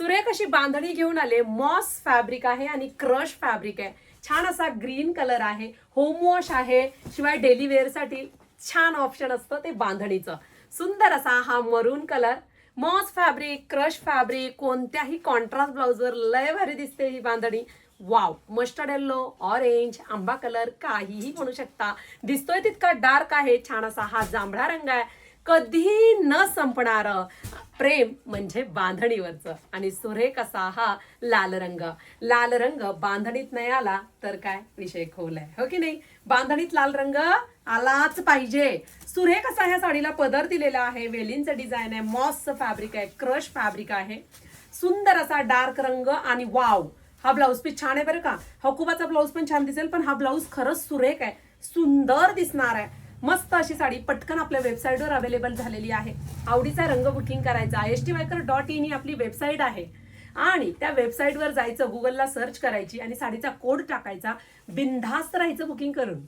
सुरेख अशी बांधणी घेऊन आले. मॉस फॅब्रिक आहे आणि क्रश फॅब्रिक आहे. छान असा ग्रीन कलर आहे, होम वॉश आहे, शिवाय डेली वेअर साठी छान ऑप्शन असतं ते बांधणीचं. सुंदर असा हा maroon colour, moss fabric, crush fabric, कोणत्याही कॉन्ट्रास्ट ब्लाउजवर लय भारी दिसते ही बांधणी. वाव, मस्टर्ड येल्लो, ऑरेंज, आंबा कलर, काहीही म्हणू शकता. दिसतोय तितका डार्क आहे. छान असा हा जांभळा रंग आहे. कधी न संपणार प्रेम म्हणजे बांधणीवरचं. आणि सुरेख असा हा लाल रंग. लाल रंग बांधणीत नाही आला तर काय विषय खोलाय, हो की नाही? बांधणीत लाल रंग आलाच पाहिजे. सुरेख असा ह्या साडीला पदर दिलेला आहे. वेलींचं डिझाईन आहे, मॉसचं फॅब्रिक आहे, क्रश फॅब्रिक आहे. सुंदर असा डार्क रंग आणि वाव, हा ब्लाऊज पीस छान आहे बरं का. हकुबाचा ब्लाऊज पण छान दिसेल, पण हा ब्लाऊज खरंच सुरेख आहे, सुंदर दिसणार आहे. मस्त अशी साडी पटकन आपल्या वेबसाईटवर अवेलेबल झालेली आहे. आवडीचा रंग बुकिंग करायचा. stviker.in ही आपली वेबसाईट आहे आणि त्या वेबसाईटवर जायचं, गुगलला सर्च करायची आणि साडीचा कोड टाकायचा. बिनधास्त राहायचं बुकिंग करून.